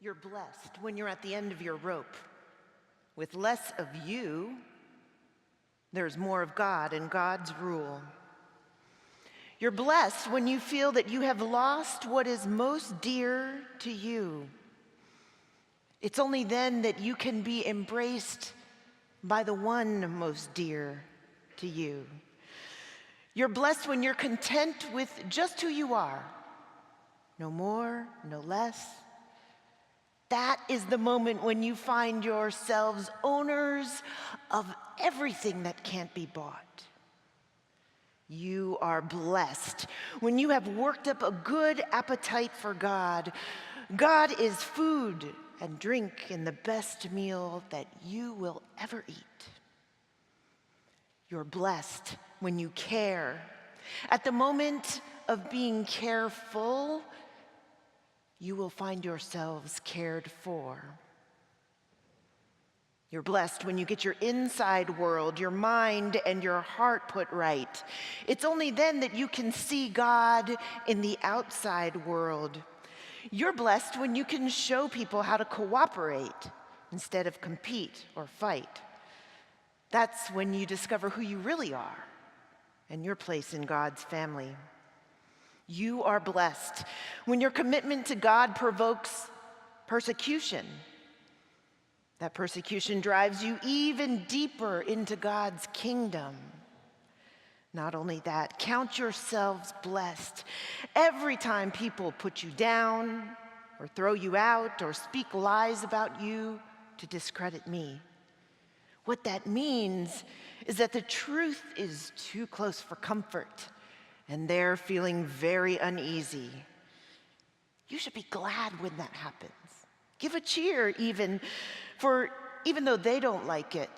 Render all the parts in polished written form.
You're blessed when you're at the end of your rope. With less of you, there's more of God and God's rule. You're blessed when you feel that you have lost what is most dear to you. It's only then that you can be embraced by the one most dear to you. You're blessed when you're content with just who you are. No more, no less. That is the moment when you find yourselves owners of everything that can't be bought. You are blessed when you have worked up a good appetite for God. God is food and drink in the best meal that you will ever eat. You're blessed when you care. At the moment of being careful, you will find yourselves cared for. You're blessed when you get your inside world, your mind and your heart put right. It's only then that you can see God in the outside world. You're blessed when you can show people how to cooperate instead of compete or fight. That's when you discover who you really are and your place in God's family. You are blessed when your commitment to God provokes persecution. That persecution drives you even deeper into God's kingdom. Not only that, count yourselves blessed every time people put you down or throw you out or speak lies about you to discredit me. What that means is that the truth is too close for comfort, and they're feeling very uneasy. You should be glad when that happens. Give a cheer even though they don't like it.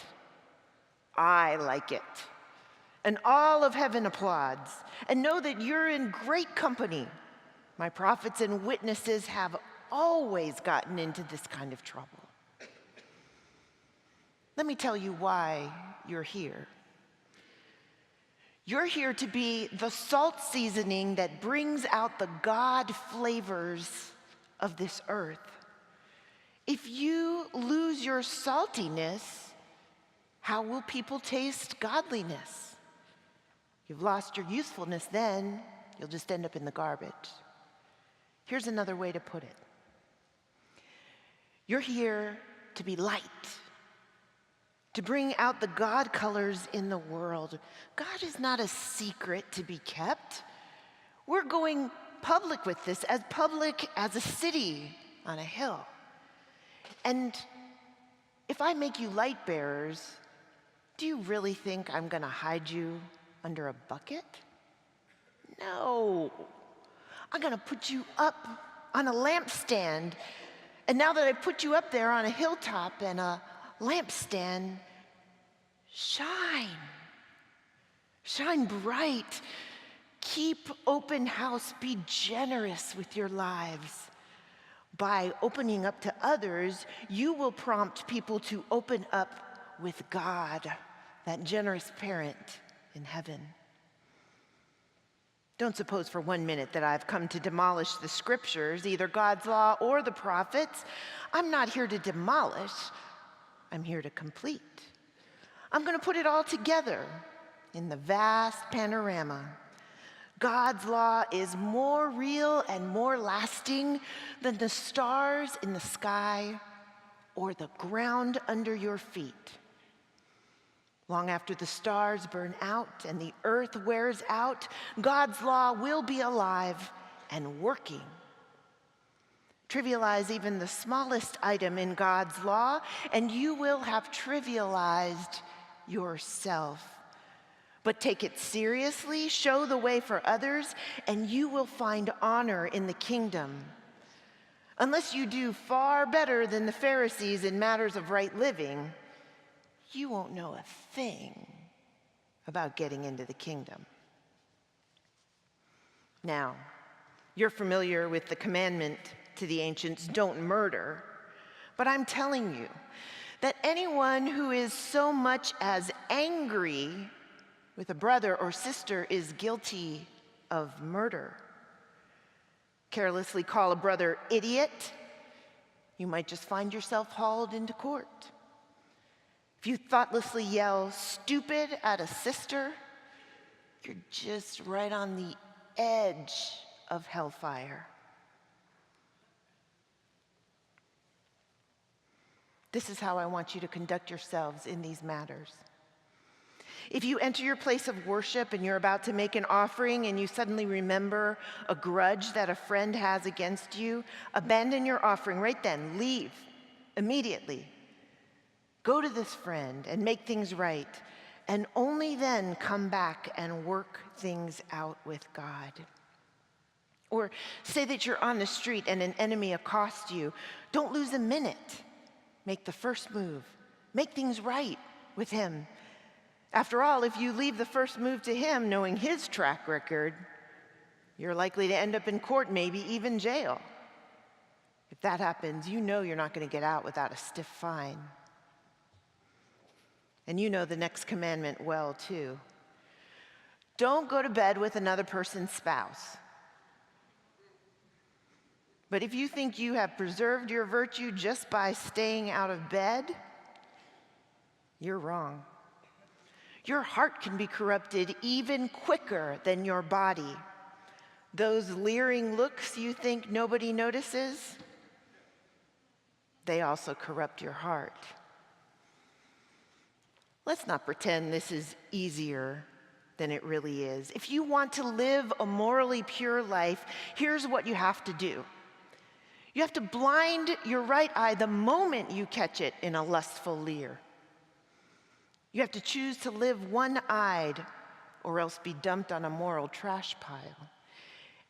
I like it. And all of heaven applauds. And know that you're in great company. My prophets and witnesses have always gotten into this kind of trouble. Let me tell you why you're here. You're here to be the salt seasoning that brings out the God flavors of this earth. If you lose your saltiness, how will people taste godliness? You've lost your usefulness then, you'll just end up in the garbage. Here's another way to put it. You're here to be light, to bring out the God colors in the world. God is not a secret to be kept. We're going public with this, as public as a city on a hill. And if I make you light bearers, do you really think I'm going to hide you under a bucket? No. I'm going to put you up on a lampstand. And now that I put you up there on a hilltop and a lampstand, shine. Shine bright. Keep open house. Be generous with your lives. By opening up to others, you will prompt people to open up with God, that generous parent in heaven. Don't suppose for 1 minute that I've come to demolish the scriptures, either God's law or the prophets. I'm not here to demolish. I'm here to complete. I'm going to put it all together in the vast panorama. God's law is more real and more lasting than the stars in the sky or the ground under your feet. Long after the stars burn out and the earth wears out, God's law will be alive and working. Trivialize even the smallest item in God's law, and you will have trivialized yourself. But take it seriously, show the way for others, and you will find honor in the kingdom. Unless you do far better than the Pharisees in matters of right living, you won't know a thing about getting into the kingdom. Now, you're familiar with the commandment to the ancients, don't murder, but I'm telling you that anyone who is so much as angry with a brother or sister is guilty of murder. Carelessly call a brother idiot, You might just find yourself hauled into court. If you thoughtlessly yell "stupid" at a sister, you're just right on the edge of hellfire. This is how I want you to conduct yourselves in these matters. If you enter your place of worship and you're about to make an offering and you suddenly remember a grudge that a friend has against you, abandon your offering right then. Leave immediately. Go to this friend and make things right, and only then come back and work things out with God. Or say that you're on the street and an enemy accosts you. Don't lose a minute. Make the first move. Make things right with him. After all, if you leave the first move to him, knowing his track record, you're likely to end up in court, maybe even jail. If that happens, you know you're not going to get out without a stiff fine. And you know the next commandment well, too. Don't go to bed with another person's spouse. But if you think you have preserved your virtue just by staying out of bed, you're wrong. Your heart can be corrupted even quicker than your body. Those leering looks you think nobody notices, they also corrupt your heart. Let's not pretend this is easier than it really is. If you want to live a morally pure life, here's what you have to do. You have to blind your right eye the moment you catch it in a lustful leer. You have to choose to live one-eyed or else be dumped on a moral trash pile.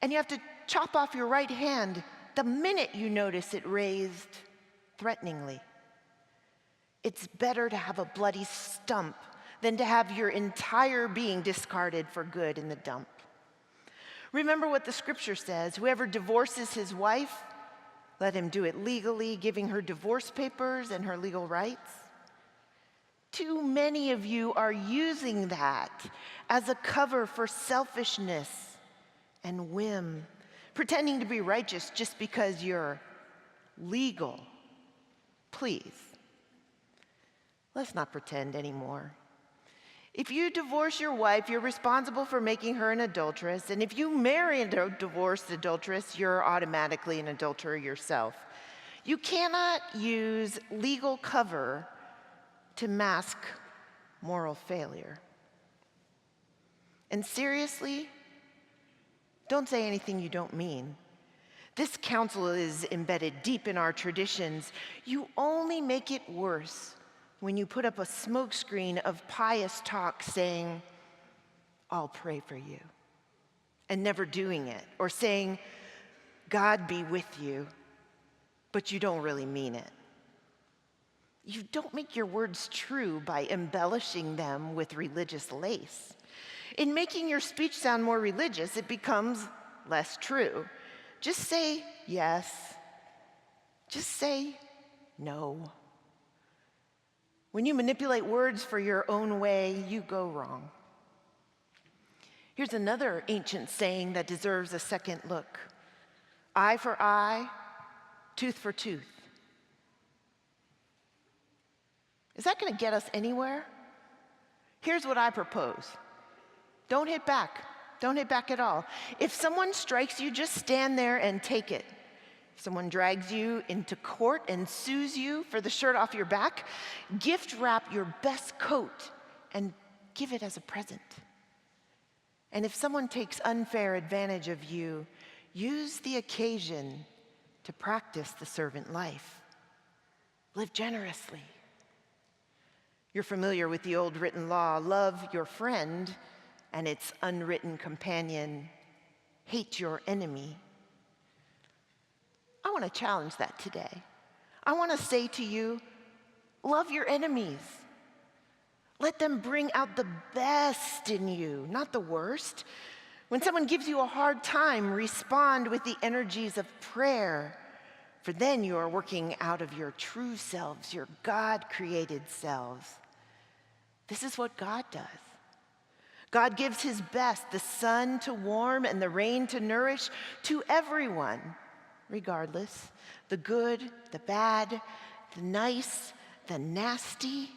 And you have to chop off your right hand the minute you notice it raised threateningly. It's better to have a bloody stump than to have your entire being discarded for good in the dump. Remember what the scripture says: whoever divorces his wife, let him do it legally, giving her divorce papers and her legal rights. Too many of you are using that as a cover for selfishness and whim, pretending to be righteous just because you're legal. Please, let's not pretend anymore. If you divorce your wife, you're responsible for making her an adulteress. And if you marry a divorced adulteress, you're automatically an adulterer yourself. You cannot use legal cover to mask moral failure. And seriously, don't say anything you don't mean. This counsel is embedded deep in our traditions. You only make it worse when you put up a smokescreen of pious talk saying, "I'll pray for you," and never doing it, or saying, "God be with you," but you don't really mean it. You don't make your words true by embellishing them with religious lace. In making your speech sound more religious, it becomes less true. Just say yes. Just say no. When you manipulate words for your own way, you go wrong. Here's another ancient saying that deserves a second look. Eye for eye, tooth for tooth. Is that going to get us anywhere? Here's what I propose. Don't hit back. Don't hit back at all. If someone strikes you, just stand there and take it. If someone drags you into court and sues you for the shirt off your back, gift wrap your best coat and give it as a present. And if someone takes unfair advantage of you, use the occasion to practice the servant life. Live generously. You're familiar with the old written law: love your friend, and its unwritten companion: hate your enemy. I want to challenge that today. I want to say to you, love your enemies. Let them bring out the best in you, not the worst. When someone gives you a hard time, respond with the energies of prayer, for then you are working out of your true selves, your God-created selves. This is what God does. God gives his best, the sun to warm and the rain to nourish, to everyone. regardless, the good, the bad, the nice, the nasty.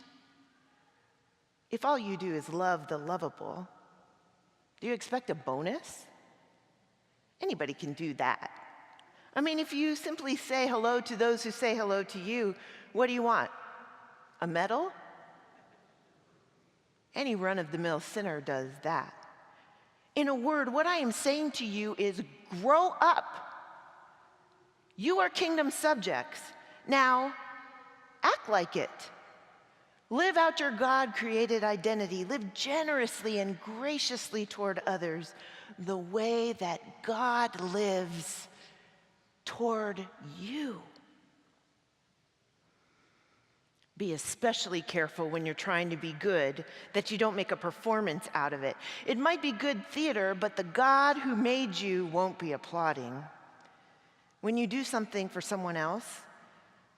If all you do is love the lovable, do you expect a bonus? Anybody can do that. I mean, if you simply say hello to those who say hello to you, what do you want? A medal? Any run-of-the-mill sinner does that. In a word, what I am saying to you is grow up. You are kingdom subjects. Now, act like it. Live out your God-created identity. Live generously and graciously toward others the way that God lives toward you. Be especially careful when you're trying to be good that you don't make a performance out of it. It might be good theater, but the God who made you won't be applauding. When you do something for someone else,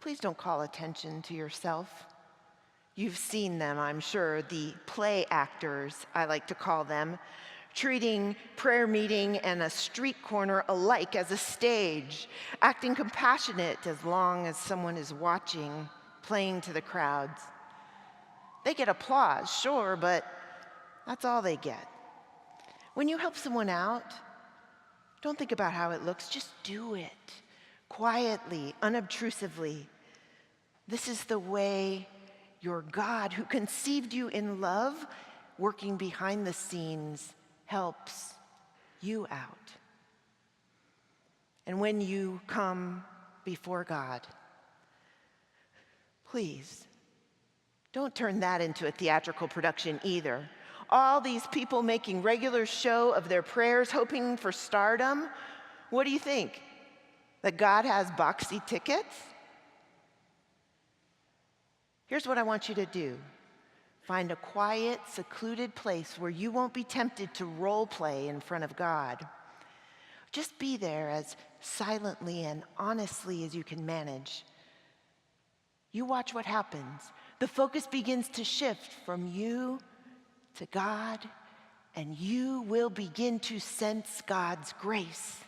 please don't call attention to yourself. You've seen them, I'm sure, the play actors, I like to call them, treating prayer meeting and a street corner alike as a stage, acting compassionate as long as someone is watching, playing to the crowds. They get applause, sure, but that's all they get. When you help someone out, don't think about how it looks, just do it quietly, unobtrusively. This is the way your God, who conceived you in love, working behind the scenes, helps you out. And when you come before God, please, don't turn that into a theatrical production either. All these people making regular show of their prayers, hoping for stardom. What do you think? That God has boxy tickets? Here's what I want you to do. Find a quiet, secluded place where you won't be tempted to role play in front of God. Just be there as silently and honestly as you can manage. You watch what happens. The focus begins to shift from you to God, and you will begin to sense God's grace.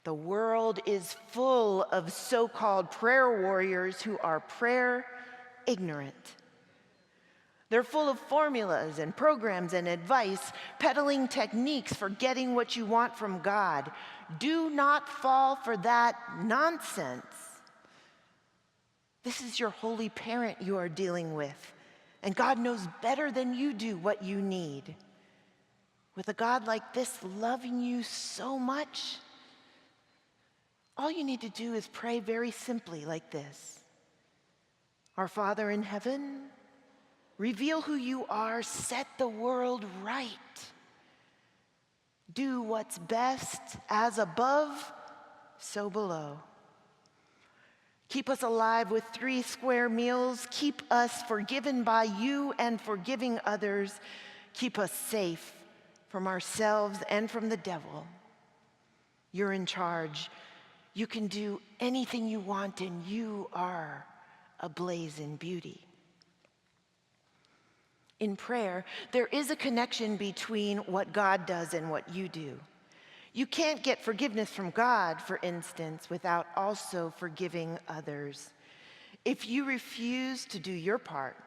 The world is full of so-called prayer warriors who are prayer ignorant. They're full of formulas and programs and advice, peddling techniques for getting what you want from God. Do not fall for that nonsense. This is your holy parent you are dealing with, and God knows better than you do what you need. With a God like this loving you so much, all you need to do is pray very simply like this. Our Father in heaven, reveal who you are, set the world right. Do what's best, as above, so below. Keep us alive with 3 square meals. Keep us forgiven by you and forgiving others. Keep us safe from ourselves and from the devil. You're in charge. You can do anything you want, and you are ablaze in beauty. In prayer, there is a connection between what God does and what you do. You can't get forgiveness from God, for instance, without also forgiving others. If you refuse to do your part,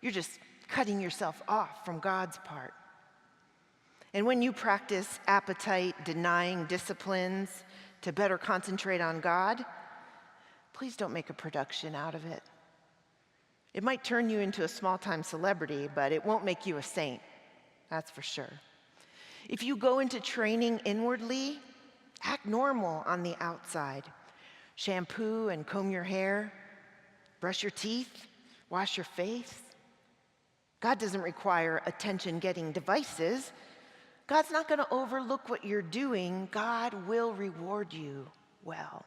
you're just cutting yourself off from God's part. And when you practice appetite-denying disciplines to better concentrate on God, please don't make a production out of it. It might turn you into a small-time celebrity, but it won't make you a saint, that's for sure. If you go into training inwardly, act normal on the outside. Shampoo and comb your hair, brush your teeth, wash your face. God doesn't require attention-getting devices. God's not going to overlook what you're doing. God will reward you well.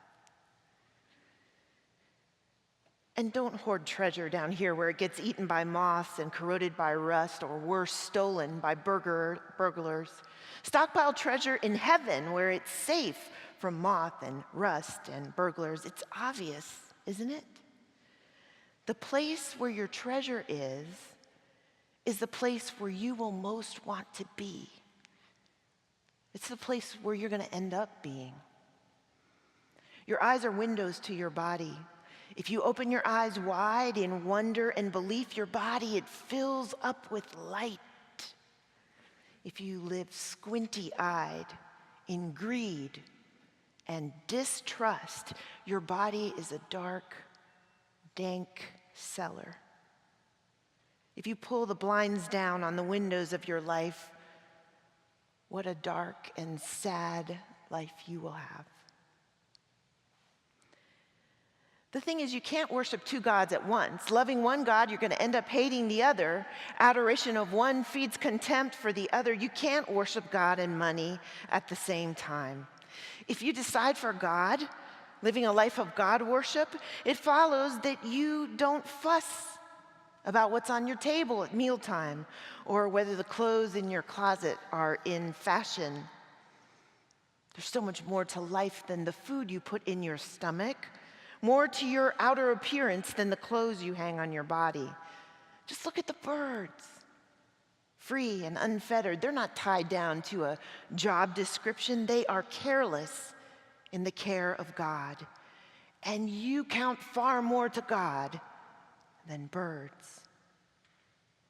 And don't hoard treasure down here where it gets eaten by moths and corroded by rust, or worse, stolen by burglars. Stockpile treasure in heaven where it's safe from moth and rust and burglars. It's obvious, isn't it? The place where your treasure is the place where you will most want to be. It's the place where you're going to end up being. Your eyes are windows to your body. If you open your eyes wide in wonder and belief, your body, it fills up with light. If you live squinty-eyed in greed and distrust, your body is a dark, dank cellar. If you pull the blinds down on the windows of your life, what a dark and sad life you will have. The thing is, you can't worship two gods at once. Loving one God, you're going to end up hating the other. Adoration of one feeds contempt for the other. You can't worship God and money at the same time. If you decide for God, living a life of God worship, it follows that you don't fuss about what's on your table at mealtime or whether the clothes in your closet are in fashion. There's so much more to life than the food you put in your stomach, more to your outer appearance than the clothes you hang on your body. Just look at the birds. Free and unfettered. They're not tied down to a job description. They are careless in the care of God. And you count far more to God than birds.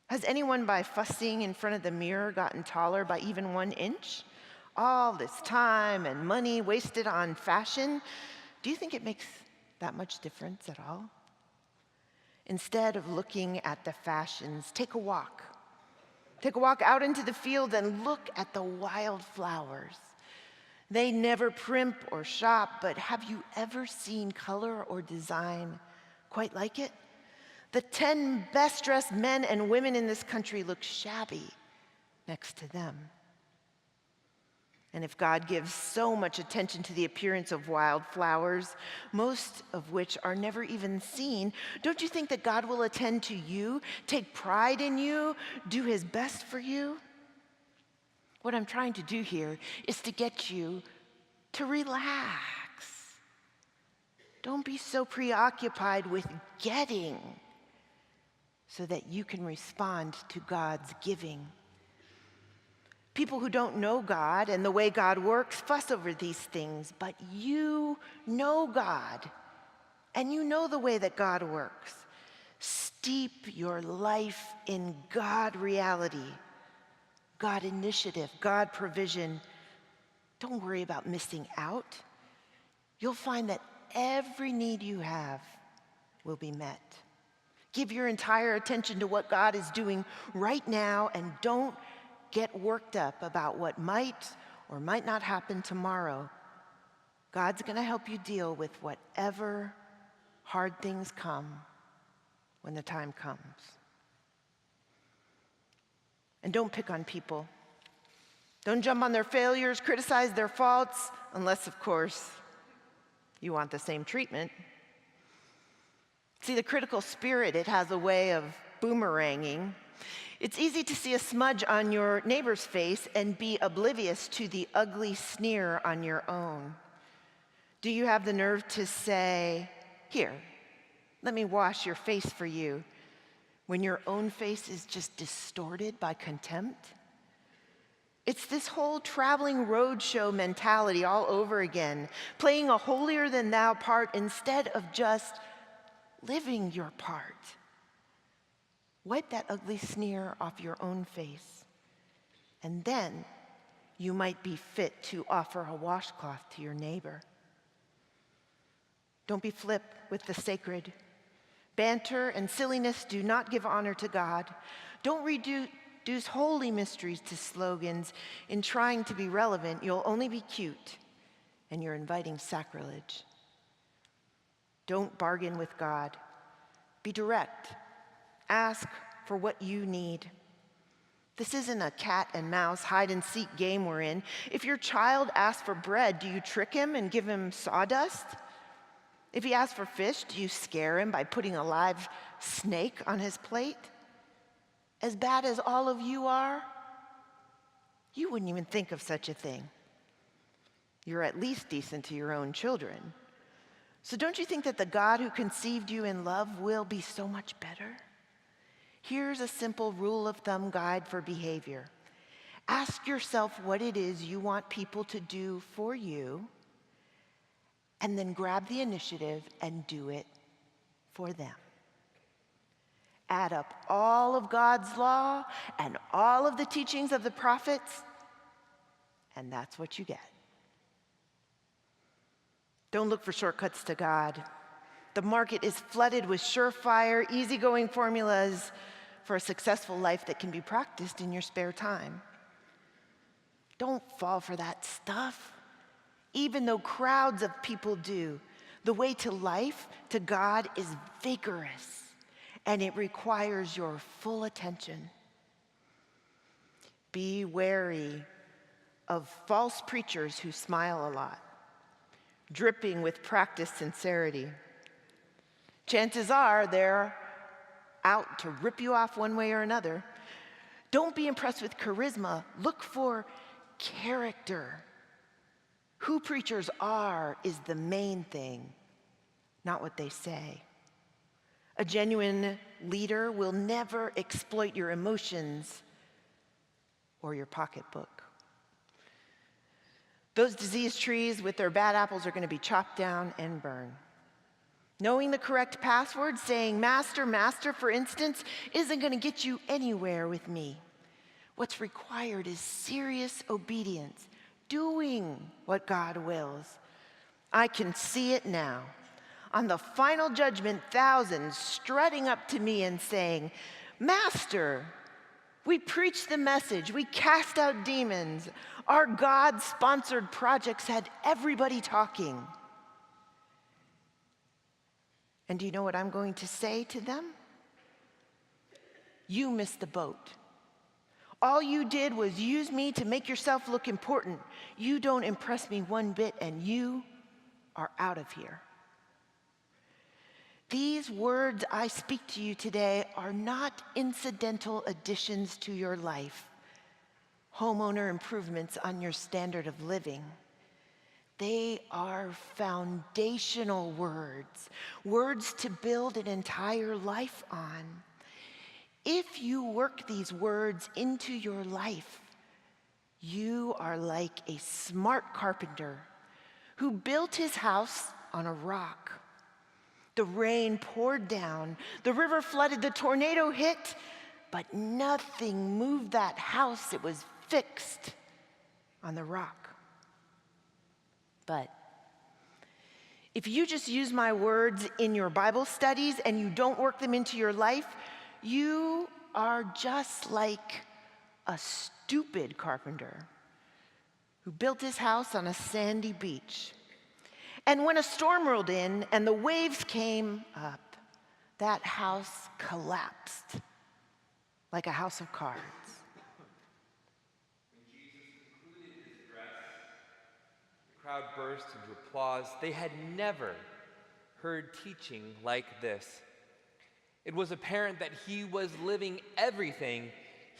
Has anyone by fussing in front of the mirror gotten taller by even 1 inch? All this time and money wasted on fashion, do you think it makes that much difference at all? Instead of looking at the fashions, take a walk. Take a walk out into the field and look at the wildflowers. They never primp or shop, but have you ever seen color or design quite like it? The 10 best-dressed men and women in this country look shabby next to them. And if God gives so much attention to the appearance of wildflowers, most of which are never even seen, don't you think that God will attend to you, take pride in you, do his best for you? What I'm trying to do here is to get you to relax. Don't be so preoccupied with getting so that you can respond to God's giving. People who don't know God and the way God works fuss over these things, but you know God, and you know the way that God works. Steep your life in God reality, God initiative, God provision. Don't worry about missing out. You'll find that every need you have will be met. Give your entire attention to what God is doing right now, and don't get worked up about what might or might not happen tomorrow. God's going to help you deal with whatever hard things come when the time comes. And don't pick on people. Don't jump on their failures, criticize their faults, unless, of course, you want the same treatment. See, the critical spirit, it has a way of boomeranging. It's easy to see a smudge on your neighbor's face and be oblivious to the ugly sneer on your own. Do you have the nerve to say, "Here, let me wash your face for you," when your own face is just distorted by contempt? It's this whole traveling roadshow mentality all over again, playing a holier-than-thou part instead of just living your part. Wipe that ugly sneer off your own face, and then you might be fit to offer a washcloth to your neighbor. Don't be flip with the sacred. Banter and silliness do not give honor to God. Don't reduce holy mysteries to slogans. In trying to be relevant, you'll only be cute, and you're inviting sacrilege. Don't bargain with God. Be direct. Ask for what you need. This isn't a cat and mouse hide-and-seek game we're in. If your child asks for bread, do you trick him and give him sawdust? If he asks for fish, do you scare him by putting a live snake on his plate? As bad as all of you are, you wouldn't even think of such a thing. You're at least decent to your own children. So don't you think that the God who conceived you in love will be so much better? Here's a simple rule of thumb guide for behavior. Ask yourself what it is you want people to do for you, and then grab the initiative and do it for them. Add up all of God's law and all of the teachings of the prophets, and that's what you get. Don't look for shortcuts to God. The market is flooded with surefire, easygoing formulas for a successful life that can be practiced in your spare time. Don't fall for that stuff. Even though crowds of people do, the way to life, to God, is vigorous, and it requires your full attention. Be wary of false preachers who smile a lot, dripping with practiced sincerity. Chances are they're out to rip you off one way or another. Don't be impressed with charisma. Look for character. Who preachers are is the main thing, not what they say. A genuine leader will never exploit your emotions or your pocketbook. Those disease trees with their bad apples are going to be chopped down and burned. Knowing the correct password, saying master, master, for instance, isn't going to get you anywhere with me. What's required is serious obedience, doing what God wills. I can see it now. On the final judgment, thousands strutting up to me and saying, Master, we preached the message, we cast out demons. Our God-sponsored projects had everybody talking. And do you know what I'm going to say to them? You missed the boat. All you did was use me to make yourself look important. You don't impress me one bit, and you are out of here. These words I speak to you today are not incidental additions to your life, homeowner improvements on your standard of living. They are foundational words, words to build an entire life on. If you work these words into your life, you are like a smart carpenter who built his house on a rock. The rain poured down, the river flooded, the tornado hit, but nothing moved that house. It was fixed on the rock. But if you just use my words in your Bible studies and you don't work them into your life, you are just like a stupid carpenter who built his house on a sandy beach. And when a storm rolled in and the waves came up, that house collapsed like a house of cards. Crowd burst into applause. They had never heard teaching like this. It was apparent that he was living everything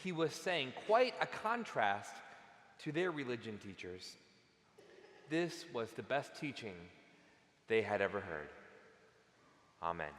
he was saying, quite a contrast to their religion teachers. This was the best teaching they had ever heard. Amen.